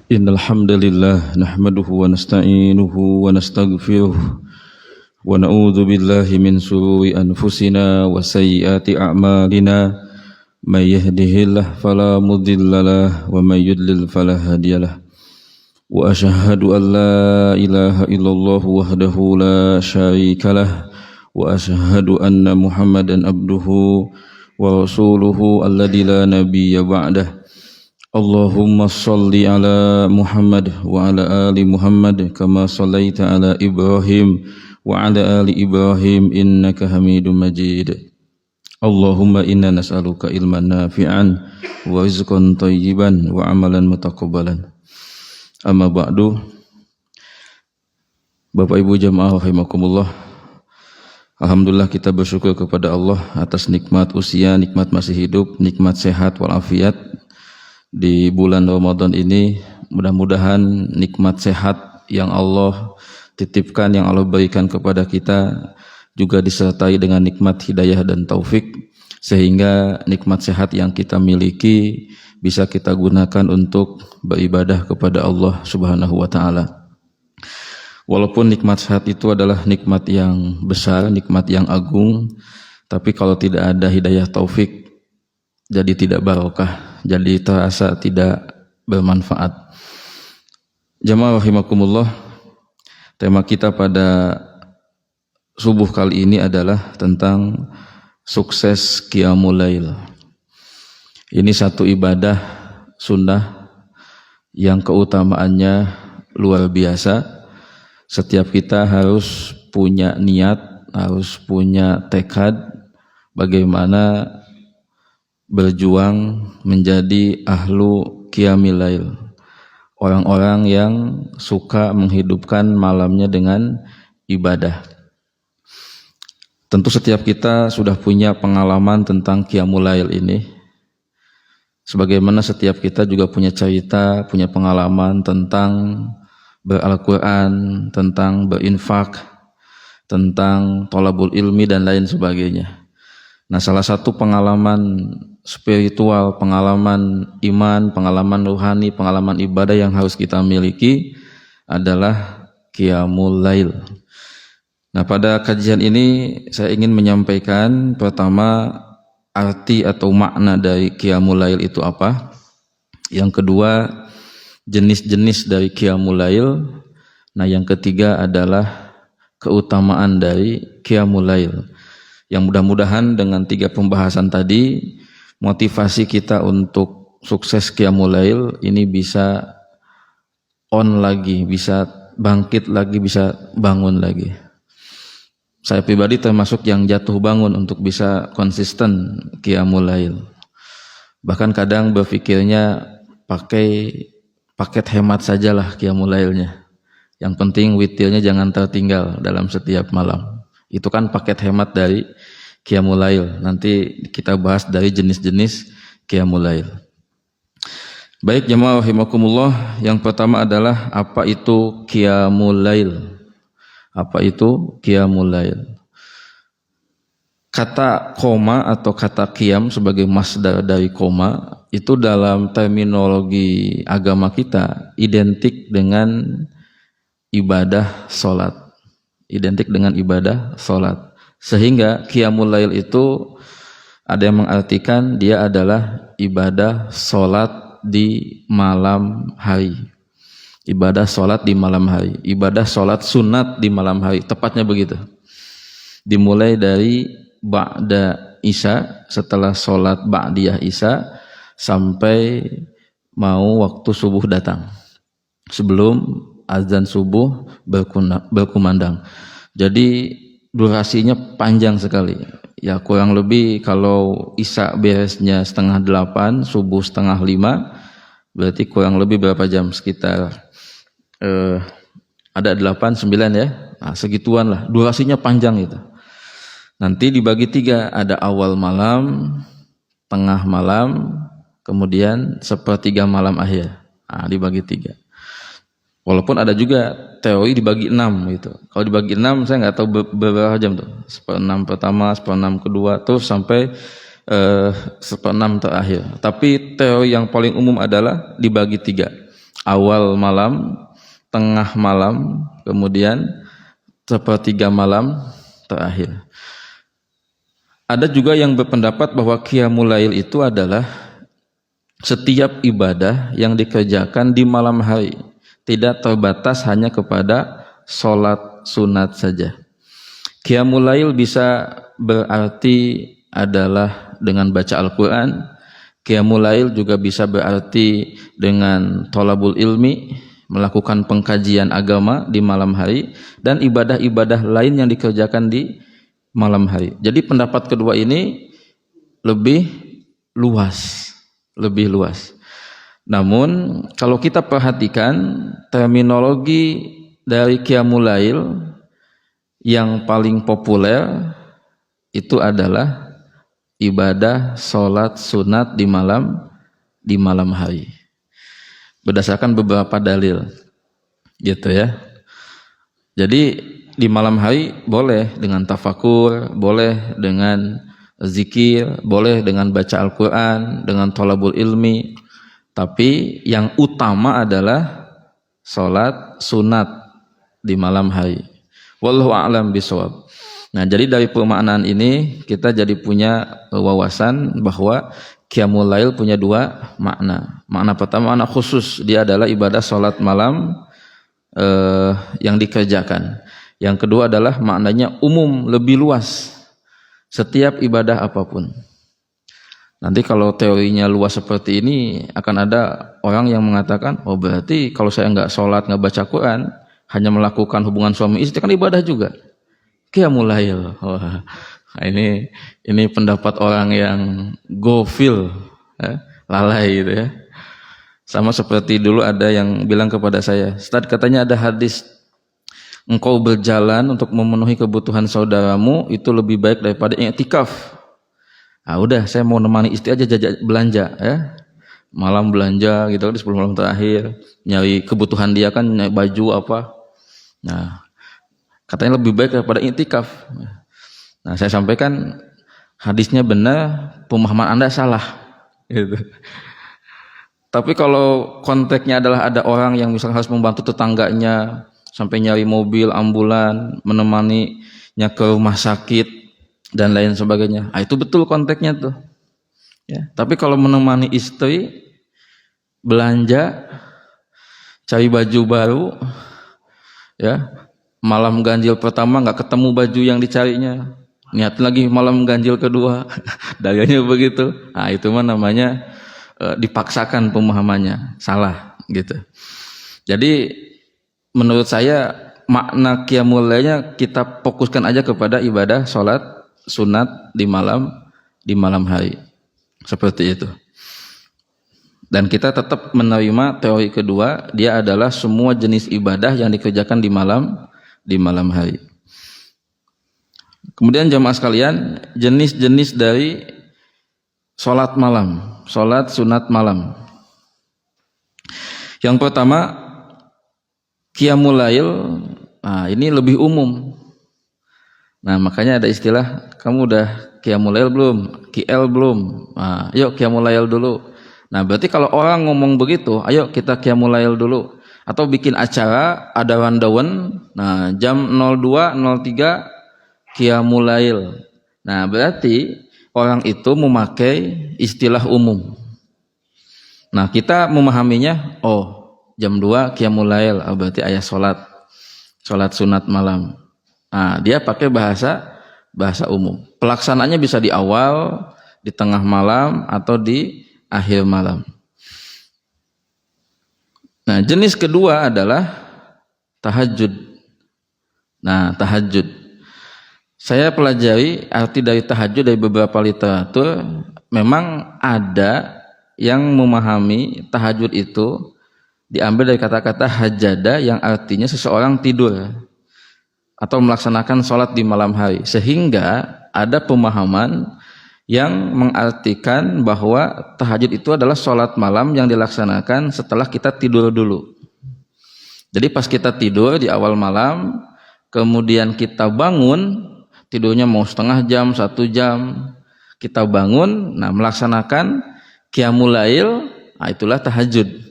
Innal hamdalillah nahmaduhu wa nasta'inuhu wa nastaghfiruh wa na'udzu billahi min shururi anfusina wa sayyiati a'malina may yahdihillahu fala mudhillalah wa may yudlil fala hadiyalah wa asyhadu an la ilaha illallah wahdahu la syarikalah wa asyhadu anna Muhammadan abduhu wa rasuluhu alladzi la nabiyya ba'dah. Allahumma salli ala Muhammad wa ala ali Muhammad kama sallaita ala Ibrahim wa ala ali Ibrahim innaka Hamidum Majid. Allahumma inna nas'aluka ilman nafi'an wa rizqan thayyiban wa amalan mutaqabbalan. Amma ba'du. Bapak Ibu jamaah rahimakumullah. Alhamdulillah kita bersyukur kepada Allah atas nikmat usia, nikmat masih hidup, nikmat sehat walafiat. Di bulan Ramadan ini mudah-mudahan nikmat sehat yang Allah titipkan, yang Allah berikan kepada kita juga disertai dengan nikmat hidayah dan taufik, sehingga nikmat sehat yang kita miliki bisa kita gunakan untuk beribadah kepada Allah Subhanahu wa taala. Walaupun nikmat sehat itu adalah nikmat yang besar, nikmat yang agung, tapi kalau tidak ada hidayah taufik jadi tidak barokah, jadi terasa tidak bermanfaat. Jamaah rahimakumullah, tema kita pada subuh kali ini adalah tentang sukses Qiyamul Lail. Ini satu ibadah sunnah yang keutamaannya luar biasa. Setiap kita harus punya niat, harus punya tekad bagaimana berjuang menjadi ahlu Qiyamul Lail, orang-orang yang suka menghidupkan malamnya dengan ibadah. Tentu setiap kita sudah punya pengalaman tentang Qiyamul Lail ini, sebagaimana setiap kita juga punya cerita, punya pengalaman tentang ber-Al-Quran, tentang berinfak, tentang thalabul ilmi dan lain sebagainya. Nah, salah satu pengalaman spiritual, pengalaman iman, pengalaman rohani, pengalaman ibadah yang harus kita miliki adalah Qiyamul Lail. Nah, pada kajian ini saya ingin menyampaikan pertama arti atau makna dari Qiyamul Lail itu apa. Yang kedua, jenis-jenis dari Qiyamul Lail. Nah, yang ketiga adalah keutamaan dari Qiyamul Lail. Yang mudah-mudahan dengan 3 pembahasan tadi, motivasi kita untuk sukses Qiyamul Lail ini bisa on lagi, bisa bangkit lagi, bisa bangun lagi. Saya pribadi termasuk yang jatuh bangun untuk bisa konsisten Qiyamul Lail. Bahkan kadang berpikirnya pakai paket hemat sajalah Qiyamul Lailnya. Yang penting witirnya jangan tertinggal dalam setiap malam. Itu kan paket hemat dari Qiyamul Lail. Nanti kita bahas dari jenis-jenis Qiyamul Lail. Baik jemaah rahimakumullah, yang pertama adalah apa itu Qiyamul Lail? Apa itu Qiyamul Lail? Kata koma atau kata qiyam sebagai masdar dari koma itu dalam terminologi agama kita identik dengan ibadah salat. Identik dengan ibadah salat. Sehingga Qiyamul Lail itu ada yang mengartikan dia adalah ibadah salat di malam hari. Ibadah salat di malam hari. Ibadah salat sunat di malam hari. Tepatnya begitu. Dimulai dari ba'da Isya, setelah salat ba'diyah Isya sampai mau waktu subuh datang. Sebelum azan subuh berkumandang. Jadi durasinya panjang sekali. Ya kurang lebih kalau Isya beresnya 7:30, subuh 4:30, berarti kurang lebih berapa jam? Sekitar ada 8, 9 ya. Nah, segituan lah. Durasinya panjang itu. Nanti dibagi 3, ada awal malam, tengah malam, kemudian 1/3 malam akhir. Nah, dibagi 3. Walaupun ada juga teori dibagi 6 gitu. Kalau dibagi 6 saya nggak tahu berapa jam tuh. 1/6 pertama, 1/6 kedua, terus sampai 1/6 terakhir. Tapi teori yang paling umum adalah dibagi 3. awal malam, tengah malam, kemudian sepertiga malam terakhir. Ada juga yang berpendapat bahwa qiyamul lail itu adalah setiap ibadah yang dikerjakan di malam hari, tidak terbatas hanya kepada sholat sunat saja. Qiyamul lail bisa berarti adalah dengan baca Al-Quran. Qiyamul lail juga bisa berarti dengan thalabul ilmi, melakukan pengkajian agama di malam hari, dan ibadah-ibadah lain yang dikerjakan di malam hari. Jadi pendapat kedua ini lebih luas. Namun kalau kita perhatikan terminologi dari qiyamul lail yang paling populer itu adalah ibadah sholat sunat di malam hari, berdasarkan beberapa dalil, gitu ya. Jadi di malam hari boleh dengan tafakur, boleh dengan zikir, boleh dengan baca Al-Quran, dengan thalabul ilmi, tapi yang utama adalah sholat sunat di malam hari. Wallahu a'lam bishawab. Nah, jadi dari pemaknaan ini kita jadi punya wawasan bahwa qiyamul lail punya dua makna. Makna pertama, makna khusus, dia adalah ibadah sholat malam yang dikerjakan. Yang kedua adalah maknanya umum, lebih luas, setiap ibadah apapun. Nanti kalau teorinya luas seperti ini, akan ada orang yang mengatakan, oh berarti kalau saya nggak sholat, nggak baca Quran, hanya melakukan hubungan suami istri, kan ibadah juga. Qiyamul lail. Wah, ini pendapat orang yang gofil, lalai gitu ya. Sama seperti dulu ada yang bilang kepada saya, Ustaz, katanya ada hadis, engkau berjalan untuk memenuhi kebutuhan saudaramu itu lebih baik daripada i'tikaf. Ah udah, saya mau nemani istri aja belanja ya. Malam belanja gitu di 10 malam terakhir, nyari kebutuhan dia kan, nyari baju apa. Nah, katanya lebih baik daripada i'tikaf. Nah, saya sampaikan hadisnya benar, pemahaman Anda salah gitu. Tapi kalau konteksnya adalah ada orang yang misalnya harus membantu tetangganya, sampai nyari mobil ambulan, menemaninya ke rumah sakit dan lain sebagainya, itu betul konteksnya tuh ya. Tapi kalau menemani istri belanja, cari baju baru ya, malam ganjil pertama nggak ketemu baju yang dicarinya, niat lagi malam ganjil kedua dagangnya begitu, itu mah namanya dipaksakan, pemahamannya salah gitu. Jadi menurut saya makna qiyamul lailnya kita fokuskan aja kepada ibadah sholat sunat di malam hari, seperti itu. Dan kita tetap menerima teori kedua, dia adalah semua jenis ibadah yang dikerjakan di malam hari. Kemudian jamaah sekalian, jenis-jenis dari sholat malam, sholat sunat malam. Yang pertama, qiyamul lail, ini lebih umum. Nah, makanya ada istilah, kamu udah qiyamul lail belum? QL belum? Yuk qiyamul lail dulu. Nah, berarti kalau orang ngomong begitu, ayo kita qiyamul lail dulu. Atau bikin acara, ada rundown, nah jam 02.03 qiyamul lail. Nah, berarti orang itu memakai istilah umum. Nah, kita memahaminya, jam 2 qiyamul lail, berarti ayat sholat sunat malam. Nah, dia pakai bahasa umum. Pelaksanaannya bisa di awal, di tengah malam, atau di akhir malam. Nah, jenis kedua adalah tahajud. Nah, tahajud. Saya pelajari arti dari tahajud dari beberapa literatur. Memang ada yang memahami tahajud itu diambil dari kata-kata hajada, yang artinya seseorang tidur atau melaksanakan sholat di malam hari, sehingga ada pemahaman yang mengartikan bahwa tahajud itu adalah sholat malam yang dilaksanakan setelah kita tidur dulu. Jadi pas kita tidur di awal malam, kemudian kita bangun, tidurnya mau setengah jam, 1 jam, kita bangun, nah melaksanakan qiyamul lail, itulah tahajud.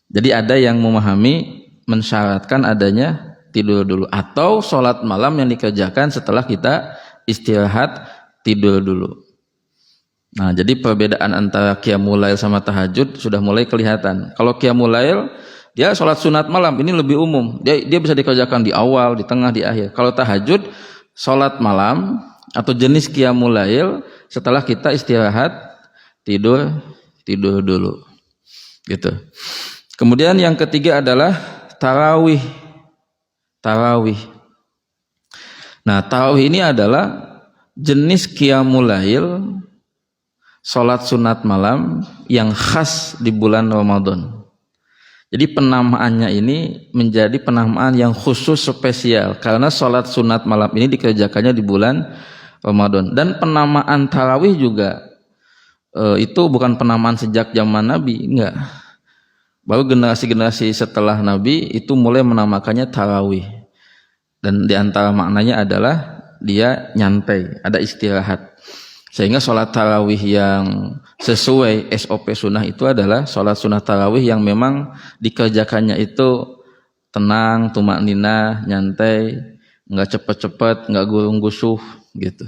Jadi ada yang memahami mensyaratkan adanya tidur dulu atau sholat malam yang dikerjakan setelah kita istirahat tidur dulu. Nah, jadi perbedaan antara qiyamul lail sama tahajud sudah mulai kelihatan. Kalau qiyamul lail dia sholat sunat malam, ini lebih umum. Dia bisa dikerjakan di awal, di tengah, di akhir. Kalau tahajud sholat malam atau jenis qiyamul lail setelah kita istirahat tidur dulu. Gitu. Kemudian yang ketiga adalah tarawih. Nah, tarawih ini adalah jenis qiyamul lail, salat sunat malam yang khas di bulan Ramadan. Jadi penamaannya ini menjadi penamaan yang khusus spesial karena salat sunat malam ini dikerjakannya di bulan Ramadan. Dan penamaan tarawih juga itu bukan penamaan sejak zaman Nabi, enggak. Baru generasi-generasi setelah Nabi itu mulai menamakannya tarawih. Dan diantara maknanya adalah dia nyantai, ada istirahat. Sehingga sholat tarawih yang sesuai SOP sunnah itu adalah sholat sunnah tarawih yang memang dikerjakannya itu tenang, tumak ninah, nyantai, nggak cepet-cepet, nggak gurung-gusuh gitu.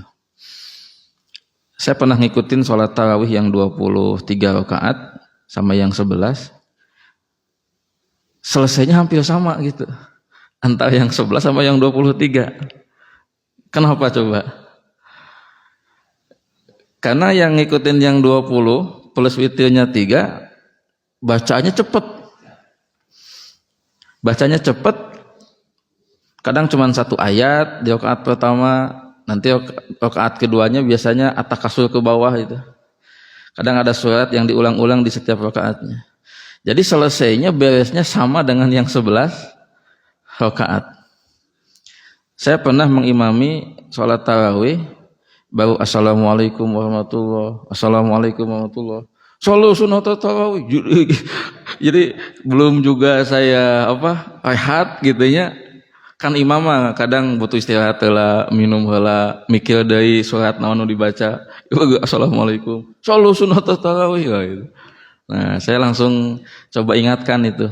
Saya pernah ngikutin sholat tarawih yang 23 rakaat sama yang 11. Selesainya hampir sama gitu. Antara yang 11 sama yang 23. Kenapa coba? Karena yang ngikutin yang 20 plus witirnya 3, bacanya cepet. Kadang cuma satu ayat di rakaat pertama, nanti rakaat keduanya biasanya at-takasul ke bawah itu. Kadang ada surat yang diulang-ulang di setiap rakaatnya. Jadi selesainya beresnya sama dengan yang 11 rakaat. Saya pernah mengimami sholat tarawih, baru assalamualaikum warahmatullahi. Solo sunat tarawih. Jadi belum juga saya rehat gitunya. Kan imam kadang butuh istirahat lah, minum lah, mikir dari surat naon dibaca. Assalamualaikum. Solo sunat tarawih gitu. Nah, saya langsung coba ingatkan itu.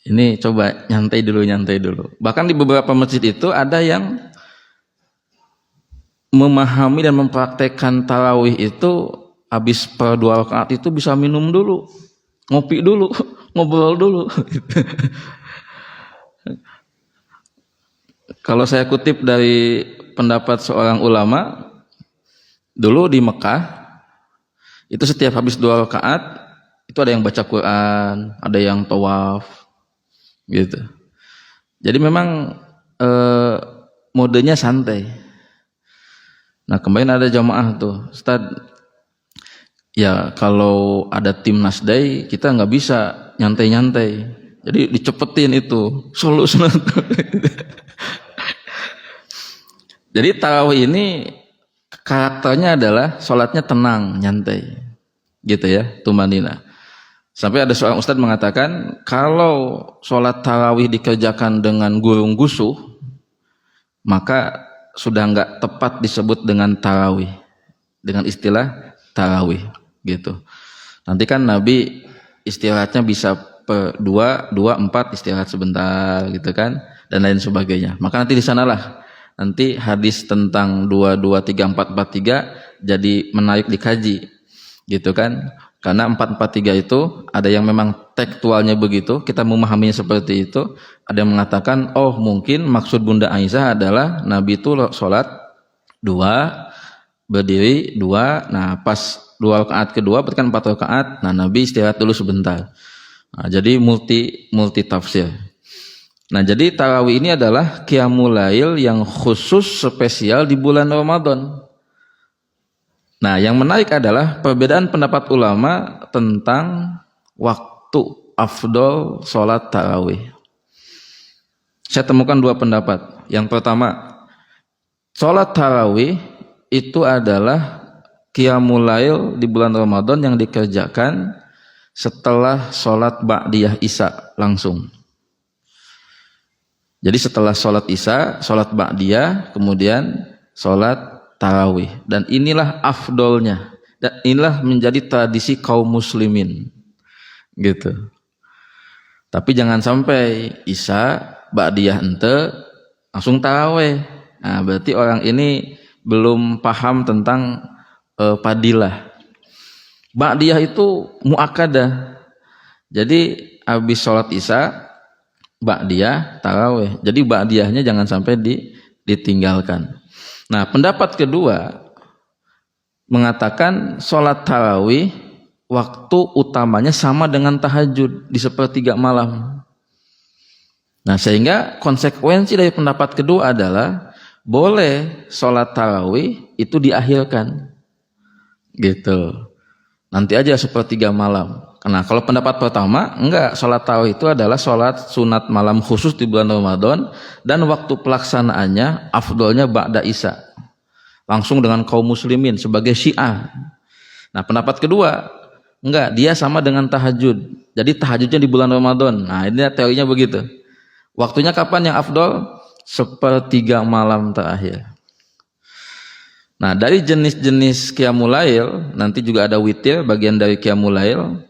Ini coba nyantai dulu. Bahkan di beberapa masjid itu ada yang memahami dan mempraktekkan tarawih itu habis per 2 rakaat itu bisa minum dulu, ngopi dulu, ngobrol dulu. Kalau saya kutip dari pendapat seorang ulama dulu di Mekah, itu setiap habis 2 rakaat itu ada yang baca Quran, ada yang tawaf gitu. Jadi memang modenya santai. Nah, kemarin ada jamaah tuh, Ustaz, ya kalau ada tim Nasdai kita nggak bisa nyantai-nyantai. Jadi dicepetin itu, solo sunat. Jadi tarawih ini karakternya adalah sholatnya tenang, nyantai, gitu ya, tumanina. Sampai ada seorang ustadz mengatakan kalau sholat tarawih dikerjakan dengan gurung gusuh, maka sudah nggak tepat disebut dengan tarawih, dengan istilah tarawih, gitu. Nanti kan Nabi istirahatnya bisa per 2, 4 istirahat sebentar, gitu kan, dan lain sebagainya. Maka nanti di sanalah nanti hadis tentang 2, 3, 4, 3 jadi menarik dikaji, gitu kan? Karena 4, 3 itu ada yang memang tekstualnya begitu, kita memahaminya seperti itu. Ada yang mengatakan, oh mungkin maksud Bunda Aisyah adalah Nabi itu sholat 2, berdiri 2, nah pas 2 rakaat kedua berarti kan 4 rakaat, nah Nabi istirahat dulu sebentar. Nah, jadi multi tafsir. Nah, jadi tarawih ini adalah qiyamul lail yang khusus spesial di bulan Ramadan. Nah, yang menarik adalah perbedaan pendapat ulama tentang waktu afdol sholat tarawih. Saya temukan 2 pendapat. Yang pertama, sholat tarawih itu adalah qiyamul lail di bulan Ramadan yang dikerjakan setelah sholat ba'diyah isya langsung. Jadi setelah sholat isya, sholat ba'diyah, kemudian sholat tarawih. Dan inilah afdolnya. Dan inilah menjadi tradisi kaum muslimin. Gitu. Tapi jangan sampai Isya ba'diyah ente langsung tarawih. Nah, berarti orang ini belum paham tentang fadilah. Ba'diyah itu muakkadah. Jadi habis sholat Isya ba'diyah tarawih. Jadi ba'diyahnya jangan sampai ditinggalkan. Nah, pendapat kedua mengatakan sholat tarawih waktu utamanya sama dengan tahajud di sepertiga malam. Nah, sehingga konsekuensi dari pendapat kedua adalah boleh sholat tarawih itu diakhirkan, gitu. Nanti aja sepertiga malam. Nah, kalau pendapat pertama, enggak, sholat tarawih itu adalah sholat sunat malam khusus di bulan Ramadan dan waktu pelaksanaannya afdolnya ba'da Isya. Langsung dengan kaum muslimin sebagai Syiah. Nah, pendapat kedua, enggak, dia sama dengan tahajud. Jadi tahajudnya di bulan Ramadan. Nah, ini teorinya begitu. Waktunya kapan yang afdol? Sepertiga malam terakhir. Nah, dari jenis-jenis qiyamul lail, nanti juga ada witir, bagian dari qiyamul lail.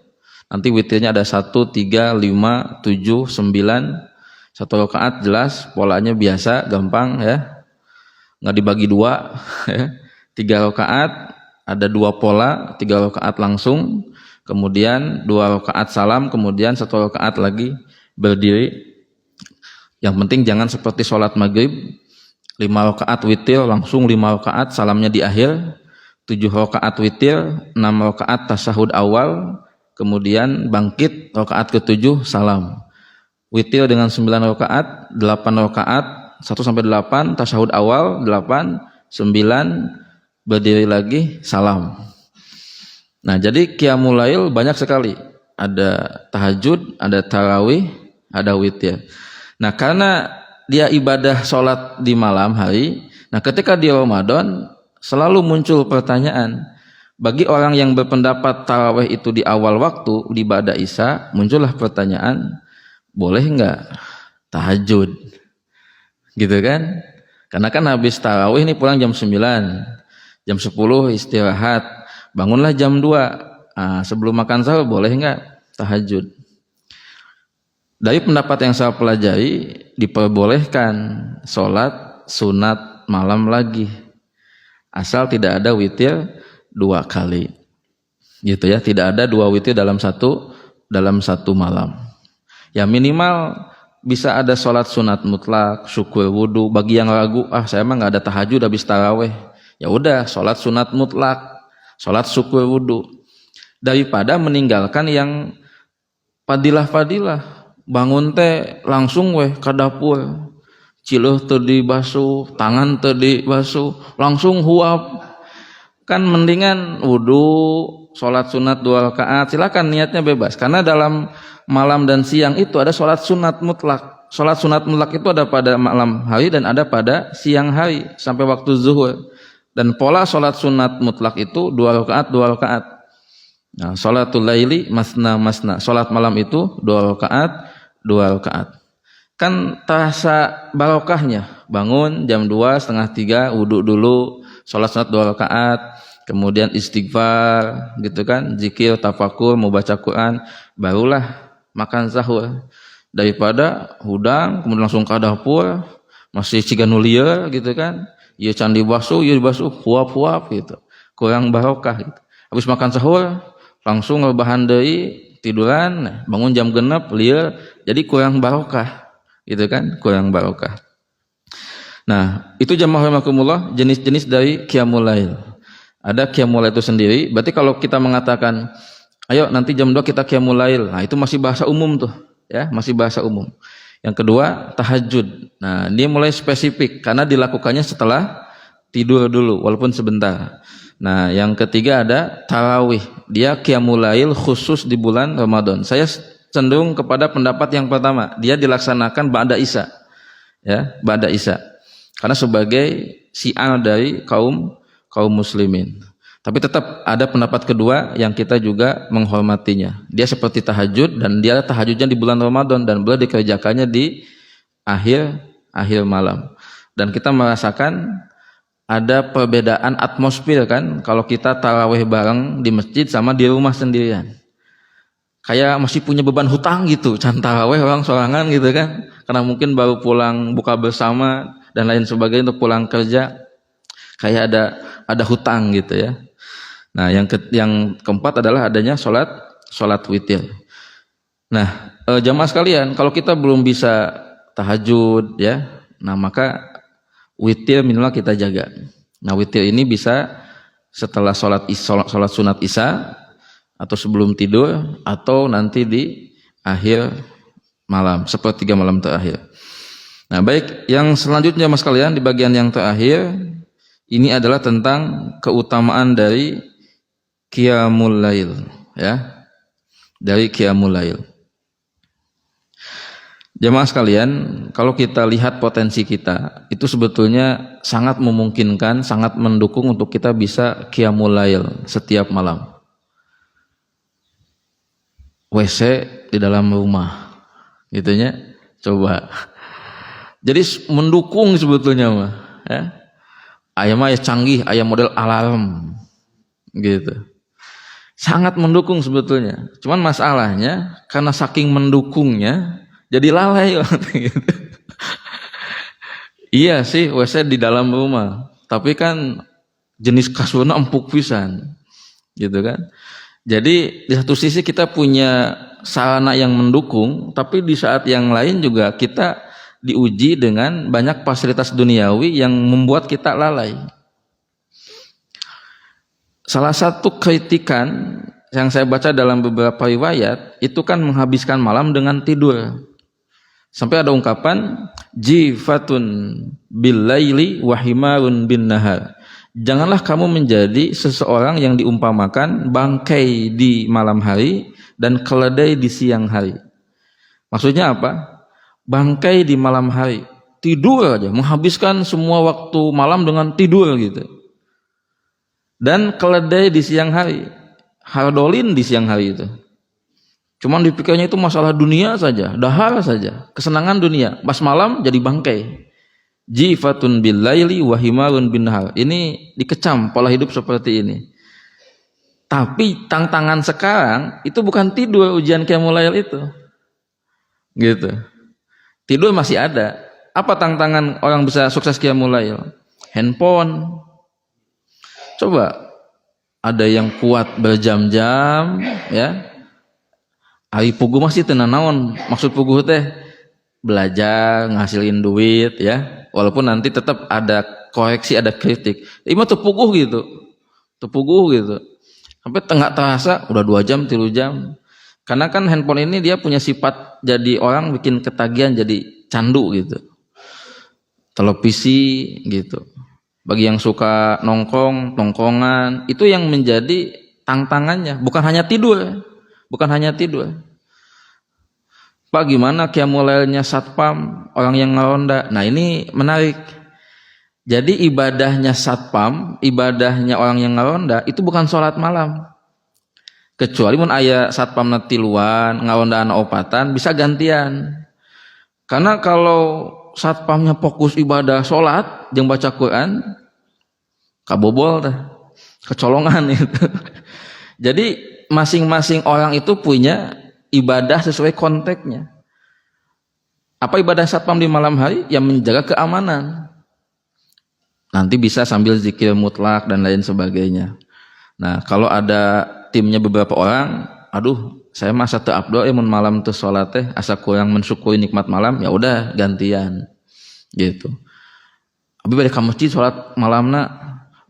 Nanti witirnya ada 1, 3, 5, 7, 9. Satu rakaat jelas, polanya biasa, gampang ya. Nggak dibagi dua. 3 rakaat, ada 2 pola, 3 rakaat langsung. Kemudian 2 rakaat salam, kemudian 1 rakaat lagi berdiri. Yang penting jangan seperti sholat maghrib, 5 rakaat witir langsung 5 rakaat salamnya di akhir, 7 rakaat witir, 6 rakaat tasyahud awal, kemudian bangkit rakaat ke-7 salam. Witir dengan 9 rakaat, 8 rakaat, 1 sampai 8 tasyahud awal, 8, 9 berdiri lagi salam. Nah, jadi qiyamul lail banyak sekali. Ada tahajud, ada tarawih, ada witir. Nah, karena dia ibadah sholat di malam hari, nah ketika di Ramadan selalu muncul pertanyaan. Bagi orang yang berpendapat tarawih itu di awal waktu, di ba'da Isya, muncullah pertanyaan, boleh enggak tahajud? Gitu kan? Karena kan habis tarawih ini pulang jam 9, jam 10 istirahat, bangunlah jam 2. Nah, sebelum makan sahur boleh enggak tahajud? Dari pendapat yang saya pelajari, diperbolehkan sholat sunat malam lagi, asal tidak ada witir 2 kali, gitu ya. Tidak ada 2 witir dalam satu malam. Ya minimal bisa ada sholat sunat mutlak, syukur wudu. Bagi yang ragu, saya mah nggak ada tahajud habis taraweh, ya udah sholat sunat mutlak, sholat syukur wudu, daripada meninggalkan yang fadilah. Bangun teh langsung ke dapur, cileuh teu dibasuh, tangan teu dibasuh, langsung huap. Kan mendingan wudu, sholat sunat 2 rakaat, silakan niatnya bebas. Karena dalam malam dan siang itu ada sholat sunat mutlak. Sholat sunat mutlak itu ada pada malam hari dan ada pada siang hari sampai waktu zuhur. Dan pola sholat sunat mutlak itu 2 rakaat, 2 rakaat. Nah, sholatul laili masna, sholat malam itu 2 rakaat, 2 rakaat. Kan terasa barokahnya. Bangun jam 2, setengah 3, wudu dulu, sholat sunat 2 rakaat, kemudian istighfar, gitu kan, zikir, tafakur, mau baca Quran, barulah makan sahur. Daripada hudang, kemudian langsung ke dapur, masih ciganulia, gitu kan, ya can dibasuh, huap-huap, gitu, kurang barokah, gitu. Habis makan sahur, langsung rebahan deui, tiduran, bangun jam 6, lieur, jadi kurang barokah, gitu kan, kurang barokah. Nah, itu jamaah rahimakumullah jenis-jenis dari qiyamul lail. Ada qiyamul lail itu sendiri. Berarti kalau kita mengatakan, ayo nanti jam 2 kita qiyamul lail. Nah, itu masih bahasa umum tuh, ya, masih bahasa umum. Yang kedua, tahajud. Nah, ini mulai spesifik karena dilakukannya setelah tidur dulu walaupun sebentar. Nah, yang ketiga ada tarawih. Dia qiyamul lail khusus di bulan Ramadan. Saya cenderung kepada pendapat yang pertama. Dia dilaksanakan ba'da Isya. Ya, ba'da Isya. Karena sebagai syiar dari kaum muslimin. Tapi tetap ada pendapat kedua yang kita juga menghormatinya. Dia seperti tahajud dan dia tahajudnya di bulan Ramadan dan beliau dikerjakannya di akhir malam. Dan kita merasakan ada perbedaan atmosfer kan kalau kita tarawih bareng di masjid sama di rumah sendirian. kayak masih punya beban hutang gitu, can taraweh orang sorangan gitu kan, karena mungkin baru pulang buka bersama dan lain sebagainya untuk pulang kerja, kayak ada hutang gitu ya. Nah, yang keempat adalah adanya sholat witir. Nah, jamaah sekalian, kalau kita belum bisa tahajud ya, nah maka witir minimal kita jaga. Nah, witir ini bisa setelah sholat sunat isya atau sebelum tidur atau nanti di akhir malam, sepertiga malam terakhir. Nah, baik, yang selanjutnya mas kalian di bagian yang terakhir ini adalah tentang keutamaan dari qiyamul lail ya. Dari qiyamul lail. Jemaah sekalian, kalau kita lihat potensi kita, itu sebetulnya sangat memungkinkan, sangat mendukung untuk kita bisa qiyamul lail setiap malam. WC di dalam rumah, gitunya, coba. Jadi mendukung sebetulnya mah, ya. Ayam mah ya canggih, ayam model alarm, gitu. Sangat mendukung sebetulnya. Cuman masalahnya karena saking mendukungnya jadi lalai gitu. Iya sih WC di dalam rumah, tapi kan jenis kasurnya empuk pisan, gitu kan. Jadi di satu sisi kita punya sarana yang mendukung, tapi di saat yang lain juga kita diuji dengan banyak fasilitas duniawi yang membuat kita lalai. Salah satu kritikan yang saya baca dalam beberapa riwayat itu kan menghabiskan malam dengan tidur. Sampai ada ungkapan jifatun bil laili wa himarun bin nahar. Janganlah kamu menjadi seseorang yang diumpamakan bangkai di malam hari dan keledai di siang hari. Maksudnya apa? Bangkai di malam hari, tidur aja, menghabiskan semua waktu malam dengan tidur gitu. Dan keledai di siang hari, hardolin di siang hari itu. Cuman dipikirnya itu masalah dunia saja, dahar saja, kesenangan dunia. Pas malam jadi bangkai. Jifatun bil laili wa himarun bin nahar. Ini dikecam pola hidup seperti ini. Tapi tantangan sekarang itu bukan tidur ujian qiyamul lail itu. Gitu. Tidur masih ada. Apa tantangan orang bisa sukses qiyamul lail? Handphone. Coba ada yang kuat berjam-jam ya. Ari puguh masih tenan naon, maksud puguh teh belajar ngasilin duit ya, walaupun nanti tetap ada koreksi, ada kritik. Ini mah tepuguh gitu, sampai tengah terasa udah 2 jam 3 jam, karena kan handphone ini dia punya sifat jadi orang bikin ketagihan, jadi candu gitu. Televisi gitu, bagi yang suka nongkongan itu yang menjadi tantangannya, bukan hanya tidur. Pak, gimana qiyamul lailnya satpam, orang yang ngeronda? Nah, ini menarik. Jadi ibadahnya satpam, ibadahnya orang yang ngeronda itu bukan sholat malam. Kecuali mun aya satpam tiluan, ngarondaan opatan bisa gantian. Karena kalau satpamnya fokus ibadah sholat jeung baca Quran, kabobol tah, kecolongan itu. Jadi masing-masing orang itu punya ibadah sesuai konteksnya. Apa ibadah satpam di malam hari? Yang menjaga keamanan. Nanti bisa sambil zikir mutlak dan lain sebagainya. Nah, kalau ada timnya beberapa orang, aduh, saya masa teu afdol mun malam teu salat teh, asa kurang mensyukuri nikmat malam, ya udah gantian. Gitu. Abi bade ka masjid salat malamna,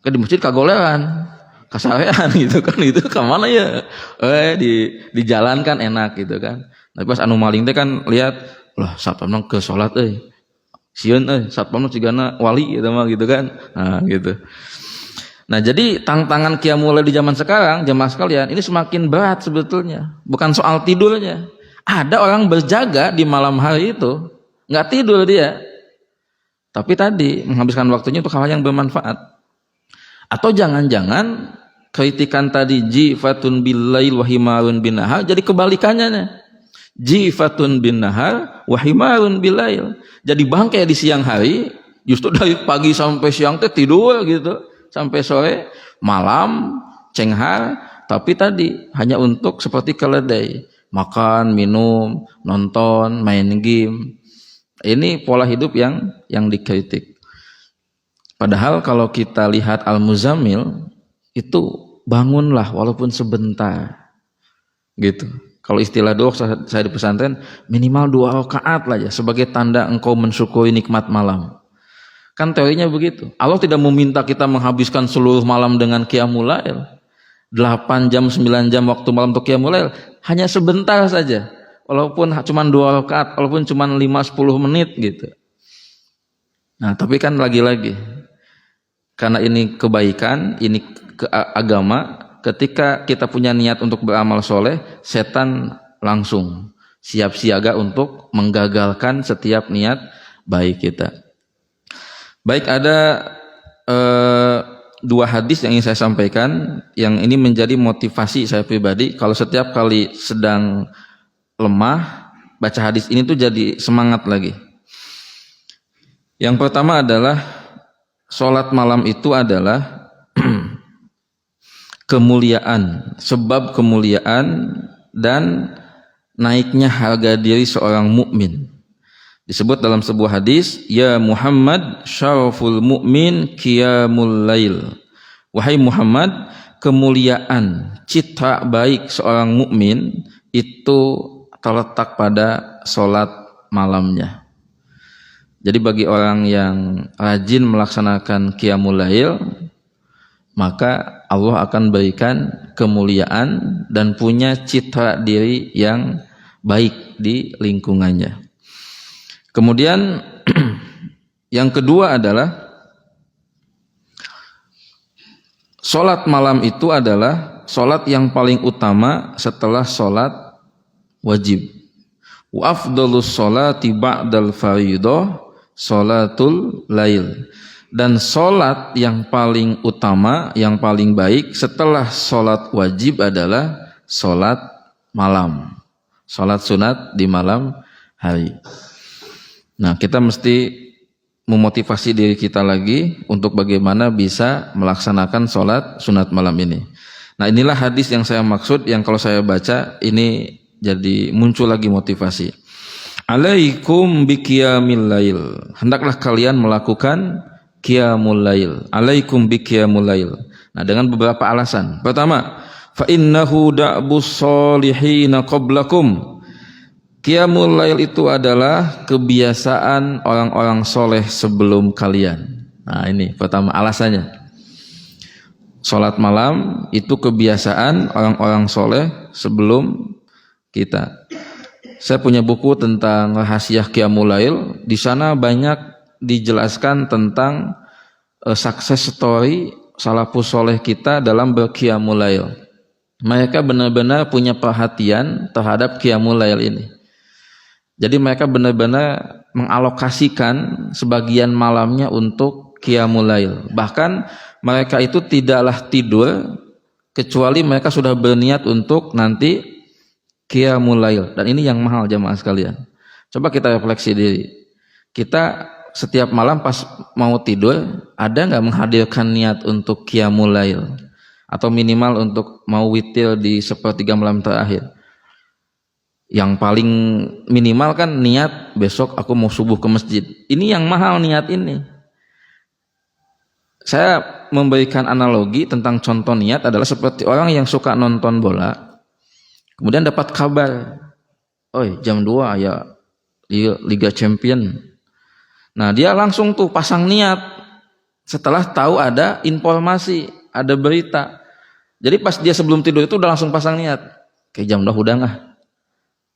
ke di masjid kagoleran. Kasarean gitu kan, itu kemana ya? Dijalankan enak gitu kan. Tapi pas anu maling teh kan lihat, lah satpam ke salat sieun satpam cigana wali gitu mah gitu kan. Nah, gitu. Nah, jadi tantangan qiyamul lail di zaman sekarang, jemaah sekalian, ini semakin berat sebetulnya. Bukan soal tidurnya. Ada orang berjaga di malam hari itu, enggak tidur dia. Tapi tadi menghabiskan waktunya untuk hal yang bermanfaat. Atau jangan-jangan kritikan tadi jifatun bil lail wa himarun bin nahar jadi kebalikannya nih. Jifatun bin nahar wa himarun bil lail. Jadi bangkai di siang hari, justru dari pagi sampai siang teh tidur gitu, sampai sore, malam cenghar, tapi tadi hanya untuk seperti keledai, makan, minum, nonton, main game. Ini pola hidup yang dikritik. Padahal kalau kita lihat Al-Muzammil itu bangunlah walaupun sebentar. Gitu. Kalau istilah doa saya di pesantren minimal 2 rakaat lah ya sebagai tanda engkau mensyukuri nikmat malam. Kan teorinya begitu. Allah tidak meminta kita menghabiskan seluruh malam dengan qiyamul lail. 8 jam, 9 jam waktu malam untuk qiyamul lail. Hanya sebentar saja. Walaupun cuma 2 rakaat, walaupun cuma 5-10 menit gitu. Nah, tapi kan lagi-lagi karena ini kebaikan, ini agama, ketika kita punya niat untuk beramal soleh, setan langsung siap siaga untuk menggagalkan setiap niat baik kita. Baik, ada 2 hadis yang ingin saya sampaikan, yang ini menjadi motivasi saya pribadi. Kalau setiap kali sedang lemah, baca hadis ini tuh jadi semangat lagi. Yang pertama adalah sholat malam itu adalah kemuliaan, sebab kemuliaan dan naiknya harga diri seorang mukmin. Disebut dalam sebuah hadis, ya Muhammad syaraful mu'min qiyamul lail. Wahai Muhammad, kemuliaan, citra baik seorang mukmin itu terletak pada sholat malamnya. Jadi bagi orang yang rajin melaksanakan qiyamul lail, maka Allah akan berikan kemuliaan dan punya citra diri yang baik di lingkungannya. Kemudian yang kedua adalah sholat malam itu adalah sholat yang paling utama setelah sholat wajib. Wa afdalus sholati ba'dal fariidah sholatul lail. Dan sholat yang paling utama, yang paling baik setelah sholat wajib adalah sholat malam, sholat sunat di malam hari. Nah, kita mesti memotivasi diri kita lagi untuk bagaimana bisa melaksanakan sholat sunat malam ini. Nah, inilah hadis yang saya maksud, yang kalau saya baca ini jadi muncul lagi motivasi. Alaikum biqiyamil lail. Hendaklah kalian melakukan qiyamul lail. Alaikum biqiyamul lail. Nah, dengan beberapa alasan. Pertama, fa innahu da'bus sholihin qablakum. Qiyamul lail itu adalah kebiasaan orang-orang soleh sebelum kalian. Nah, ini pertama alasannya. Salat malam itu kebiasaan orang-orang soleh sebelum kita. Saya punya buku tentang rahasia qiyamul lail. Di sana banyak dijelaskan tentang success story salafus soleh kita dalam berqiyamul lail. Mereka benar-benar punya perhatian terhadap qiyamul lail ini. Jadi mereka benar-benar mengalokasikan sebagian malamnya untuk qiyamul lail. Bahkan mereka itu tidaklah tidur kecuali mereka sudah berniat untuk nanti qiyamul lail. Dan ini yang mahal jamaah sekalian. Coba kita refleksi diri. Kita setiap malam pas mau tidur, ada nggak menghadirkan niat untuk qiyamul lail? Atau minimal untuk mau witir di 1/3 malam terakhir? Yang paling minimal kan niat besok aku mau subuh ke masjid. Ini yang mahal niat ini. Saya memberikan analogi tentang contoh niat adalah seperti orang yang suka nonton bola, kemudian dapat kabar, "Oi, jam 2 ya Liga Champion." Nah, dia langsung tuh pasang niat setelah tahu ada informasi, ada berita. Jadi pas dia sebelum tidur itu udah langsung pasang niat. Kayak jam 2 udah nggak?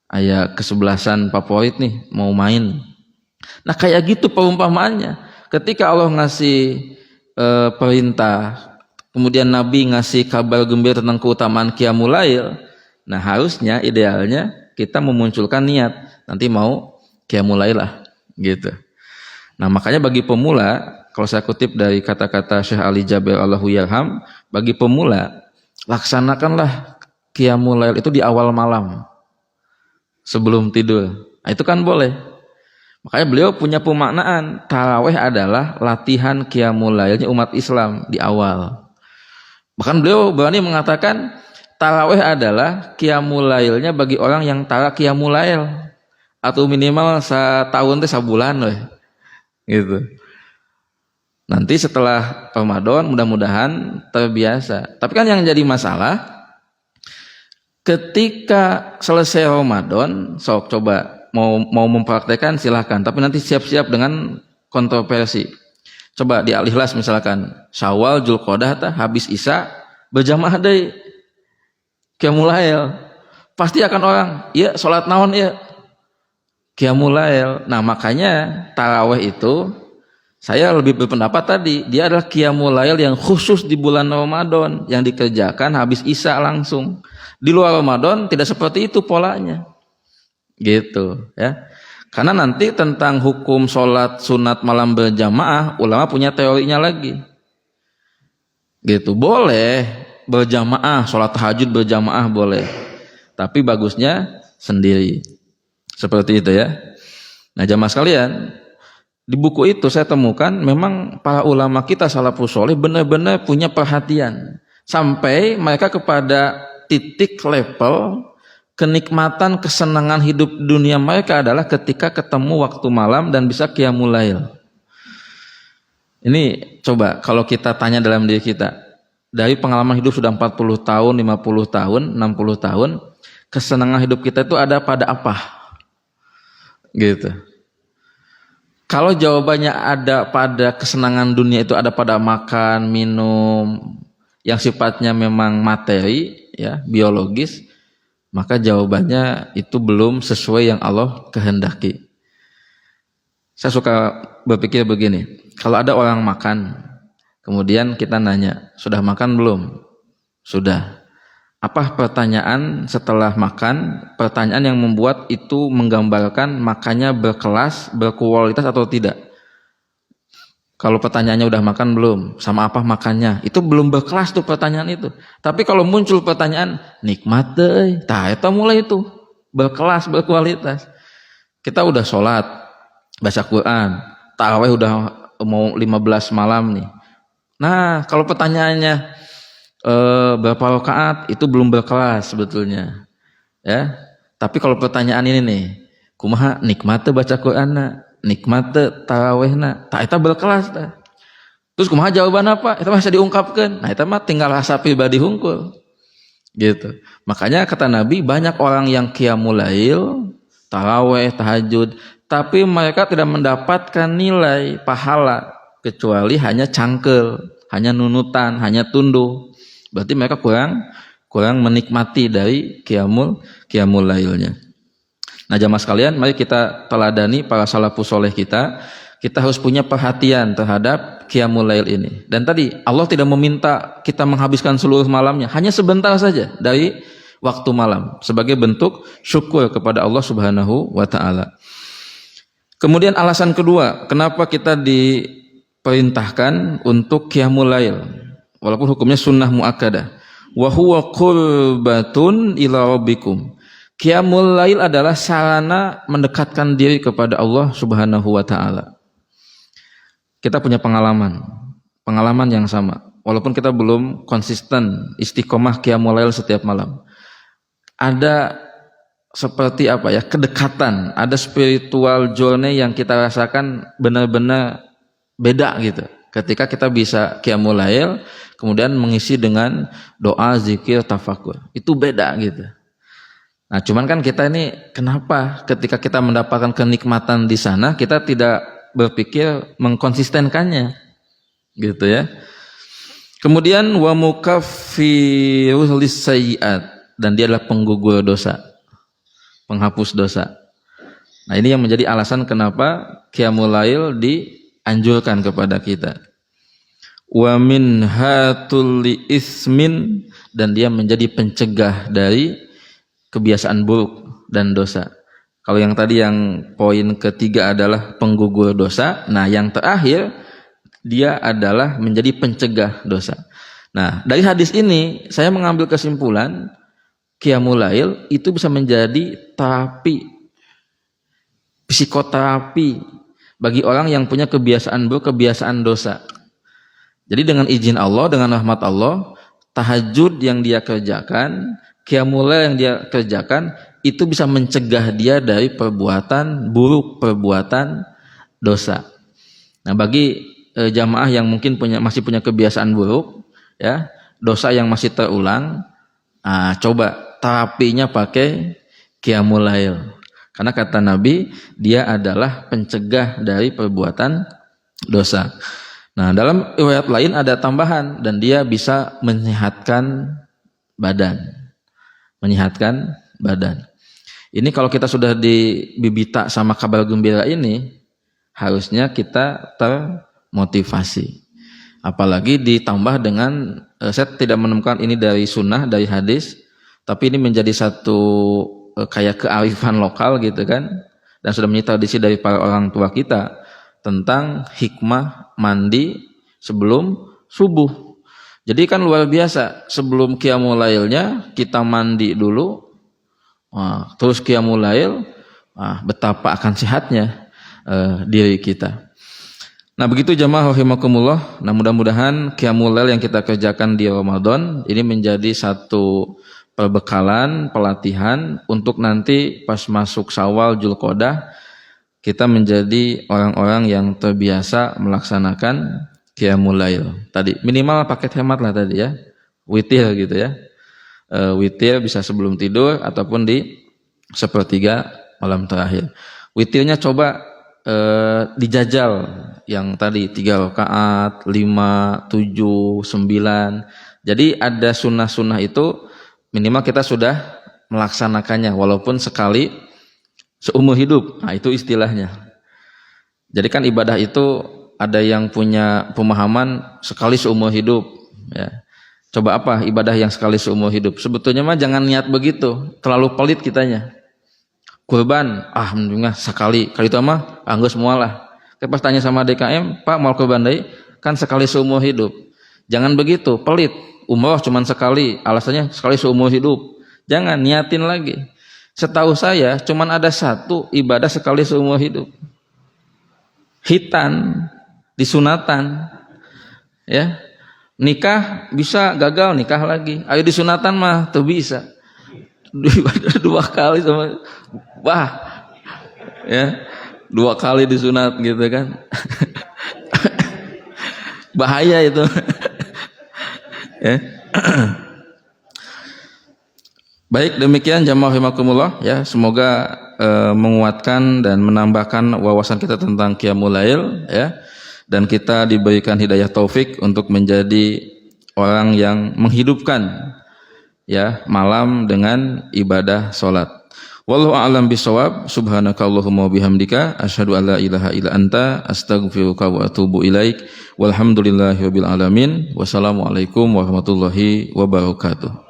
Aya kesebelasan favorit nih mau main. Nah, kayak gitu perumpamaannya. Ketika Allah ngasih perintah, kemudian Nabi ngasih kabar gembira tentang keutamaan qiyamul lail. Nah, harusnya idealnya kita memunculkan niat nanti mau qiyamul lail lah gitu. Nah, makanya bagi pemula, kalau saya kutip dari kata-kata Syekh Ali Jaber Allahu yarham, bagi pemula laksanakanlah qiyamul lail itu di awal malam sebelum tidur. Nah, itu kan boleh. Makanya beliau punya pemaknaan tarawih adalah latihan qiyamul lailnya umat Islam di awal. Bahkan beliau berani mengatakan Tarawih adalah qiyamul lailnya bagi orang yang tara qiyamul lail atau minimal setahun teh sabulan weh. Gitu. Nanti setelah Ramadan mudah-mudahan terbiasa. Tapi kan yang jadi masalah ketika selesai Ramadan, sok coba mau mempraktekkan silahkan. Tapi nanti siap-siap dengan kontroversi. Coba di Al-Ikhlas misalkan Syawal, Dzulqa'dah habis Isya berjamaah deui qiyamul lail. Pasti akan orang, ya salat naon ya qiyamul lail. Nah, makanya tarawih itu saya lebih berpendapat tadi, dia adalah qiyamul lail yang khusus di bulan Ramadan yang dikerjakan habis Isya langsung. Di luar Ramadan tidak seperti itu polanya. Gitu, ya. Karena nanti tentang hukum sholat sunat malam berjamaah, ulama punya teorinya lagi. Gitu, boleh berjamaah, sholat tahajud berjamaah boleh. Tapi bagusnya sendiri. Seperti itu ya. Nah, jamaah sekalian, di buku itu saya temukan memang para ulama kita salafus sholeh benar-benar punya perhatian sampai mereka kepada titik level kenikmatan kesenangan hidup dunia mereka adalah ketika ketemu waktu malam dan bisa qiyamul lail. Ini coba kalau kita tanya dalam diri kita, dari pengalaman hidup sudah 40 tahun, 50 tahun, 60 tahun, kesenangan hidup kita itu ada pada apa? Gitu. Kalau jawabannya ada pada kesenangan dunia itu ada pada makan, minum, yang sifatnya memang materi, ya, biologis, maka jawabannya itu belum sesuai yang Allah kehendaki. Saya suka berpikir begini, kalau ada orang makan, kemudian kita nanya, sudah makan belum? Sudah. Apa pertanyaan setelah makan? Pertanyaan yang membuat itu menggambarkan makannya berkelas, berkualitas atau tidak. Kalau pertanyaannya udah makan belum? Sama apa makannya? Itu belum berkelas tuh pertanyaan itu. Tapi kalau muncul pertanyaan, nikmat deh. Tah, itu mulai itu. Berkelas, berkualitas. Kita udah sholat, baca Quran, tarawih udah mau 15 malam nih. Nah, kalau pertanyaannya berapa rakaat itu belum berkelas sebetulnya, ya. Tapi kalau pertanyaan ini nih, kumaha nikmatnya baca Quran, nikmatnya tarawihna, tak itu berkelas ta. Terus kumaha jawaban apa? Itu masih diungkapkan. Nah, itu mah tinggal rasa pribadi hungkul. Gitu. Makanya kata Nabi, banyak orang yang qiyamul lail, tarawih, tahajud, tapi mereka tidak mendapatkan nilai pahala kecuali hanya cangkel, hanya nunutan, hanya tunduk. Berarti mereka kurang menikmati dari qiyamul lailnya. Nah, jamaah sekalian, mari kita teladani para salafus soleh kita. Kita harus punya perhatian terhadap qiyamul lail ini. Dan tadi Allah tidak meminta kita menghabiskan seluruh malamnya, hanya sebentar saja dari waktu malam sebagai bentuk syukur kepada Allah Subhanahu wa taala. Kemudian alasan kedua, kenapa kita diperintahkan untuk qiyamul lail? Walaupun hukumnya sunnah muakkadah. Wa huwa qurbatun ila rabbikum. Qiyamul lail adalah sarana mendekatkan diri kepada Allah Subhanahu wa taala. Kita punya pengalaman yang sama. Walaupun kita belum konsisten istiqomah qiyamul lail setiap malam. Ada seperti apa ya? Kedekatan, ada spiritual journey yang kita rasakan benar-benar beda gitu. Ketika kita bisa qiyamul lail kemudian mengisi dengan doa, zikir, tafakur. Itu beda gitu. Nah, cuman kan kita ini kenapa ketika kita mendapatkan kenikmatan di sana kita tidak berpikir mengkonsistenkannya. Gitu ya. Kemudian wa mukaffirul lisayyi'at, dan dia adalah penggugur dosa, penghapus dosa. Nah, ini yang menjadi alasan kenapa qiyamul lail dianjurkan kepada kita. Wa min hatul ismin, dan dia menjadi pencegah dari kebiasaan buruk dan dosa. Kalau yang tadi yang poin ketiga adalah penggugur dosa, nah yang terakhir dia adalah menjadi pencegah dosa. Nah, dari hadis ini saya mengambil kesimpulan qiyamul lail itu bisa menjadi terapi, psikoterapi bagi orang yang punya kebiasaan buruk, kebiasaan dosa. Jadi dengan izin Allah, dengan rahmat Allah, tahajud yang dia kerjakan, qiyamul lail yang dia kerjakan itu bisa mencegah dia dari perbuatan buruk, perbuatan dosa. Nah, bagi jamaah yang mungkin masih punya kebiasaan buruk, ya, dosa yang masih terulang, coba terapinya pakai qiyamul lail. Karena kata Nabi, dia adalah pencegah dari perbuatan dosa. Nah, dalam riwayat lain ada tambahan, dan dia bisa menyehatkan badan. Menyehatkan badan. Ini kalau kita sudah dibibita sama kabar gembira ini, harusnya kita termotivasi. Apalagi ditambah dengan, saya tidak menemukan ini dari sunnah, dari hadis, tapi ini menjadi satu kayak kearifan lokal gitu kan, dan sudah menjadi tradisi dari para orang tua kita tentang hikmah mandi sebelum subuh. Jadi kan luar biasa, sebelum qiyamul lailnya kita mandi dulu, terus qiyamul lail, betapa akan sehatnya diri kita. Nah, begitu jamaah rahimakumullah. Nah, mudah-mudahan qiyamul lail yang kita kerjakan di Ramadan ini menjadi satu perbekalan, pelatihan untuk nanti pas masuk Syawal, Dzulqa'dah kita menjadi orang-orang yang terbiasa melaksanakan qiyamul lail. Tadi minimal paket hemat lah tadi ya. Witir gitu ya. Witir bisa sebelum tidur ataupun di sepertiga malam terakhir. Witirnya coba dijajal yang tadi 3 rakaat, 5, 7, 9. Jadi ada sunnah-sunnah itu minimal kita sudah melaksanakannya walaupun sekali seumur hidup. Nah, itu istilahnya. Jadi kan ibadah itu ada yang punya pemahaman sekali seumur hidup ya. Coba apa ibadah yang sekali seumur hidup? Sebetulnya mah jangan niat begitu, terlalu pelit kitanya. Kurban, mendingan sekali. Kali itu mah anggus semualah. Pas tanya sama DKM, Pak mau kurban deui? Kan sekali seumur hidup. Jangan begitu, pelit. Umroh cuman sekali, alasannya sekali seumur hidup. Jangan, niatin lagi. Setahu saya cuman ada satu ibadah sekali seumur hidup. Hitan, disunatan. Ya. Nikah bisa gagal, nikah lagi. Ayo disunatan mah tuh bisa. Ibadah 2 kali sama ya. 2 kali disunat gitu kan. Bahaya itu. Ya. Baik, demikian jamaah rahimakumullah ya, semoga menguatkan dan menambahkan wawasan kita tentang qiyamul lail ya, dan kita diberikan hidayah taufik untuk menjadi orang yang menghidupkan ya malam dengan ibadah salat. Wallahu a'lam bishawab. Subhanakallahumma wabihamdika asyhadu an la ilaha illa anta astaghfiruka wa atubu ilaik. Walhamdulillahirabbil alamin. Wassalamualaikum warahmatullahi wabarakatuh.